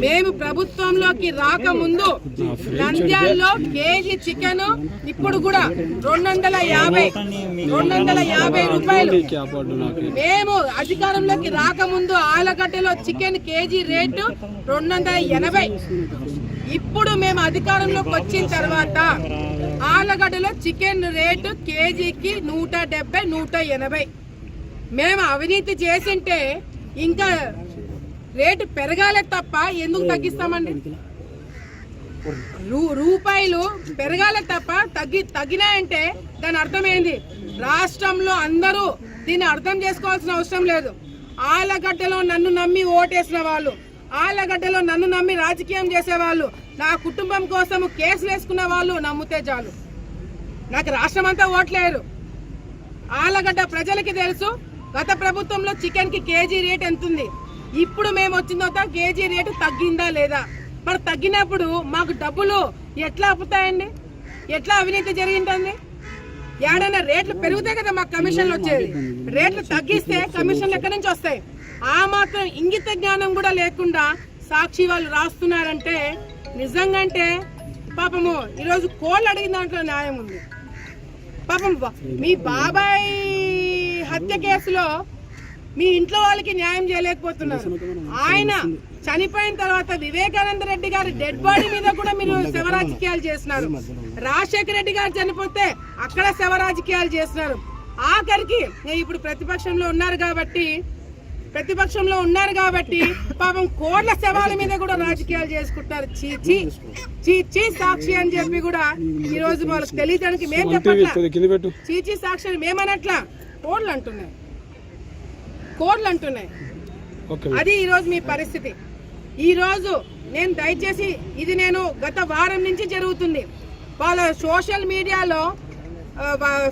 మేము ప్రభుత్వంలోకి రాకముందు నంద్యాలలో కేజీ చికెన్ ఇప్పుడు కూడా 250 రూపాయలు. మేము అధికారంలోకి రాకముందు ఆలగడ్డలో చికెన్ కేజీ రేటు 280. ఇప్పుడు మేము అధికారంలోకి వచ్చిన తర్వాత ఆలగడ్డలో చికెన్ రేటు కేజీకి 170, 180. మేము అవినీతి చేసింటే ఇంకా రేటు పెరగాలే తప్ప ఎందుకు తగ్గిస్తామండి? రూపాయలు పెరగాలే తప్ప తగ్గినాయంటే దాని అర్థమైంది. రాష్ట్రంలో అందరూ దీన్ని అర్థం చేసుకోవాల్సిన అవసరం లేదు. ఆలగడ్డలో నన్ను నమ్మి ఓటేసిన వాళ్ళు, ఆలగడ్డలో నన్ను నమ్మి రాజకీయం చేసేవాళ్ళు, నా కుటుంబం కోసం కేసులు వేసుకున్న వాళ్ళు నమ్మితే చాలు. నాకు రాష్ట్రం అంతా ఓట్లేరు. ఆలగడ్డ ప్రజలకి తెలుసు గత ప్రభుత్వంలో చికెన్ కి కేజీ రేట్ ఎంత ఉంది, ఇప్పుడు మేము వచ్చిన తర్వాత కేజీ రేటు తగ్గిందా లేదా? మరి తగ్గినప్పుడు మాకు డబ్బులు ఎట్లా అప్పుతాయండి? ఎట్లా అవినీతి జరిగిందండి? ఏడైనా రేట్లు పెరిగితే కదా మాకు కమిషన్లు వచ్చేది. రేట్లు తగ్గిస్తే కమిషన్లు ఎక్కడి నుంచి వస్తాయి? ఆ మాత్రం ఇంగిత జ్ఞానం కూడా లేకుండా సాక్షి వాళ్ళు రాస్తున్నారంటే నిజంగా అంటే పాపము ఈరోజు కోళ్ళు అడిగిన దాంట్లో న్యాయం ఉంది. పాపం మీ బాబాయ్ హత్య కేసులో మీ ఇంట్లో వాళ్ళకి న్యాయం చేయలేకపోతున్నారు. ఆయన చనిపోయిన తర్వాత వివేకానంద రెడ్డి గారి డెడ్ బాడీ మీద కూడా మీరు శవ రాజకీయాలు చేస్తున్నారు. రాజశేఖర రెడ్డి గారు చనిపోతే అక్కడ శవ రాజకీయాలు చేస్తున్నారు. ఆఖరికి ఇప్పుడు ప్రతిపక్షంలో ఉన్నారు కాబట్టి పాపం కోట్ల శవాల మీద కూడా రాజకీయాలు చేసుకుంటారు. చీచీ సాక్షి అని చెప్పి కూడా ఈ రోజు వాళ్ళకి తెలియడానికి మేము చెప్పట్లా. చీచీ సాక్షి అని మేమనట్లా, కోడ్లు అంటున్నాయి. అది ఈ రోజు మీ పరిస్థితి. ఈ రోజు నేను దయచేసి ఇది నేను గత వారం నుంచి జరుగుతుంది. వాళ్ళ సోషల్ మీడియాలో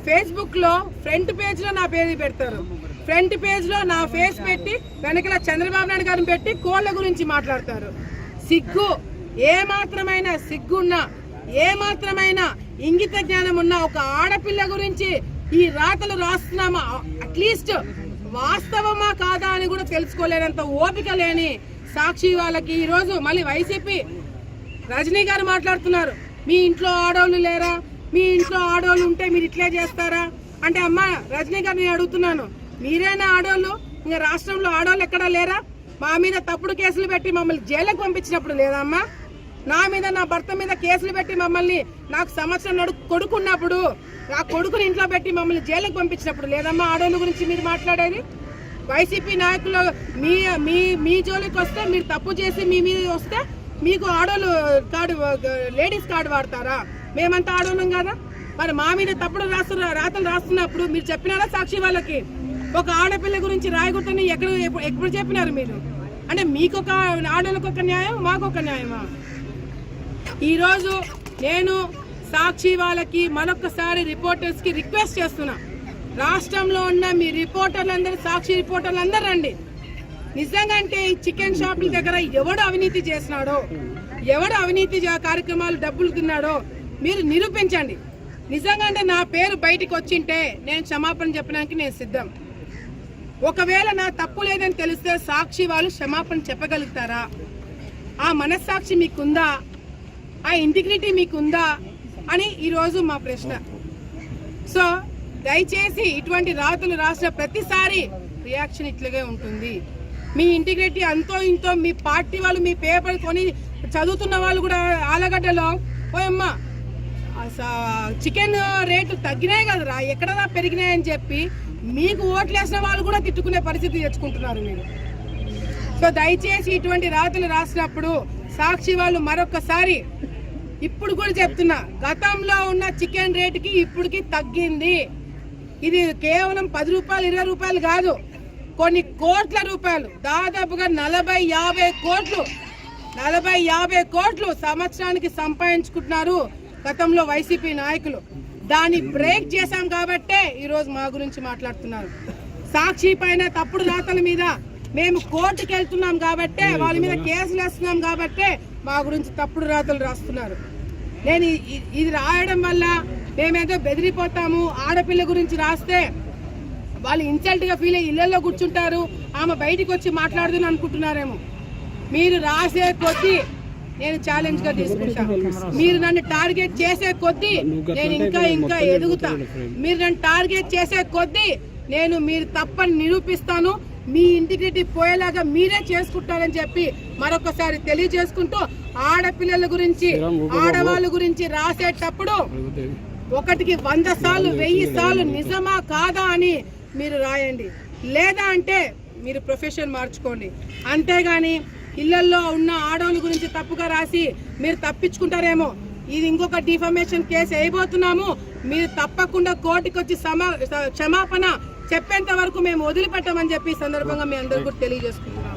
ఫేస్బుక్ లో ఫ్రంట్ పేజ్ లో నా పేరు పెడతారు. ఫ్రంట్ పేజ్ లో నా ఫేస్ పెట్టి వెనకల చంద్రబాబు నాయుడు గారిని పెట్టి కోళ్ల గురించి మాట్లాడతారు. సిగ్గు ఏమాత్రమైనా సిగ్గున్నా, ఏమాత్రమైనా ఇంగిత జ్ఞానం ఉన్న ఒక ఆడపిల్ల గురించి ఈ రాతలు రాస్తున్నామా, అట్లీస్ట్ వాస్తవమా కాదా అని కూడా తెలుసుకోలేనంత ఓపిక లేని సాక్షి వాళ్ళకి ఈ రోజు మళ్ళీ వైసీపీ రజనీ గారు మాట్లాడుతున్నారు. మీ ఇంట్లో ఆడవాళ్ళు లేరా? మీ ఇంట్లో ఆడవాళ్ళు ఉంటే మీరు ఇట్లే చేస్తారా అంటే, అమ్మ రజనీ గారు నేను అడుగుతున్నాను, మీరేనా ఆడవాళ్ళు? ఇంకా రాష్ట్రంలో ఆడవాళ్ళు ఎక్కడా లేరా? మా మీద తప్పుడు కేసులు పెట్టి మమ్మల్ని జైలుకు పంపించినప్పుడు లేదమ్మా? నా మీద నా భర్త మీద కేసులు పెట్టి మమ్మల్ని నాకు సంవత్సరం కొడుకున్నప్పుడు ఆ కొడుకుని ఇంట్లో పెట్టి మమ్మల్ని జైలుకు పంపించినప్పుడు లేదమ్మా ఆడవాళ్ళ గురించి మీరు మాట్లాడేది? వైసీపీ నాయకులు మీ జోలికి వస్తే, మీరు తప్పు చేసి మీ మీద వస్తే మీకు ఆడవాళ్ళు కార్డు, లేడీస్ కార్డు వాడతారా? మేమంతా ఆడవాళ్ళం కదా. మరి మా మీద తప్పుడు రాతలు రాస్తున్నప్పుడు మీరు చెప్పినారా సాక్షి వాళ్ళకి? ఒక ఆడపిల్ల గురించి రాయకూడదని ఎప్పుడు చెప్పినారు మీరు? అంటే మీకు ఒక ఆడవాళ్ళకి ఒక న్యాయం, మాకు ఒక న్యాయమా? ఈరోజు నేను సాక్షి వాళ్ళకి మరొకసారి రిపోర్టర్స్ కి రిక్వెస్ట్ చేస్తున్నా, రాష్ట్రంలో ఉన్న మీ రిపోర్టర్లందరూ, సాక్షి రిపోర్టర్లందరూ రండి. నిజంగా అంటే ఈ చికెన్ షాపుల దగ్గర ఎవడు అవినీతి చేసినాడో, ఎవడు అవినీతి కార్యక్రమాలు డబ్బులు తిన్నాడో మీరు నిరూపించండి. నిజంగా అంటే నా పేరు బయటికి వచ్చింటే నేను క్షమాపణ చెప్పడానికి నేను సిద్ధం. ఒకవేళ నా తప్పు లేదని తెలిస్తే సాక్షి వాళ్ళు క్షమాపణ చెప్పగలుగుతారా? ఆ మనస్సాక్షి మీకుందా? ఆ ఇంటిగ్రిటీ మీకుందా అని ఈరోజు మా ప్రశ్న. సో దయచేసి ఇటువంటి రాతలు రాసిన ప్రతిసారి రియాక్షన్ ఇట్లాగే ఉంటుంది. మీ ఇంటిగ్రిటీ అంతో ఇంతో మీ పార్టీ వాళ్ళు మీ పేపర్ కొని చదువుతున్న వాళ్ళు కూడా ఆలగడ్డలో ఓయమ్మ చికెన్ రేట్లు తగ్గినాయి కదరా, ఎక్కడరా పెరిగినాయని చెప్పి మీకు ఓట్లు వేసిన వాళ్ళు కూడా తిట్టుకునే పరిస్థితి తెచ్చుకుంటున్నారు మీరు. సో దయచేసి ఇటువంటి రాతలు రాసినప్పుడు సాక్షి వాళ్ళు మరొకసారి ఇప్పుడు కూడా చెప్తున్నా, గతంలో ఉన్న చికెన్ రేటుకి ఇప్పటికి తగ్గింది. ఇది కేవలం 10 రూపాయలు 20 రూపాయలు కాదు, కొన్ని కోట్ల రూపాయలు, దాదాపుగా 40-50 కోట్లు సంవత్సరానికి సంపాదించుకుంటున్నారు గతంలో వైసీపీ నాయకులు. దాన్ని బ్రేక్ చేశాం కాబట్టే ఈరోజు మా గురించి మాట్లాడుతున్నారు. సాక్షి పైన తప్పుడు రాతల మీద మేము కోర్టుకు వెళ్తున్నాం కాబట్టే, వాళ్ళ మీద కేసులు వేస్తున్నాం కాబట్టే మా గురించి తప్పుడు రాతలు రాస్తున్నారు. నేను ఇది రాయడం వల్ల మేమేదో బెదిరిపోతాము, ఆడపిల్ల గురించి రాస్తే వాళ్ళు ఇన్సల్ట్ గా ఫీల్ అయ్యి ఇళ్లలో కూర్చుంటారు, ఆమె బయటికి వచ్చి మాట్లాడుదని అనుకుంటున్నారేమో. మీరు రాసే కొద్దీ నేను ఛాలెంజ్ గా తీసుకుంటా. మీరు నన్ను టార్గెట్ చేసే కొద్దీ నేను ఇంకా ఇంకా ఎదుగుతా. మీరు నన్ను టార్గెట్ చేసే కొద్దీ నేను మీరు తప్పని నిరూపిస్తాను. మీ ఇంటిగ్రిటీ పోయేలాగా మీరే చేసుకుంటారని చెప్పి మరొకసారి తెలియజేసుకుంటూ, ఆడపిల్లల గురించి ఆడవాళ్ళ గురించి రాసేటప్పుడు 1కి 100 సార్లు 1000 సార్లు నిజమా కాదా అని మీరు రాయండి. లేదా అంటే మీరు ప్రొఫెషన్ మార్చుకోండి. అంతేగాని ఇళ్లల్లో ఉన్న ఆడవాళ్ళ గురించి తప్పుగా రాసి మీరు తప్పించుకుంటారేమో. ఇది ఇంకొక డిఫమేషన్ కేసు వేయబోతున్నాము. మీరు తప్పకుండా కోర్టుకు వచ్చి క్షమాపణ చెప్పేంత వరకు మేము వదిలిపెట్టమని చెప్పి సందర్భంగా మీ అందరికీ తెలియజేసుకుంటున్నాం.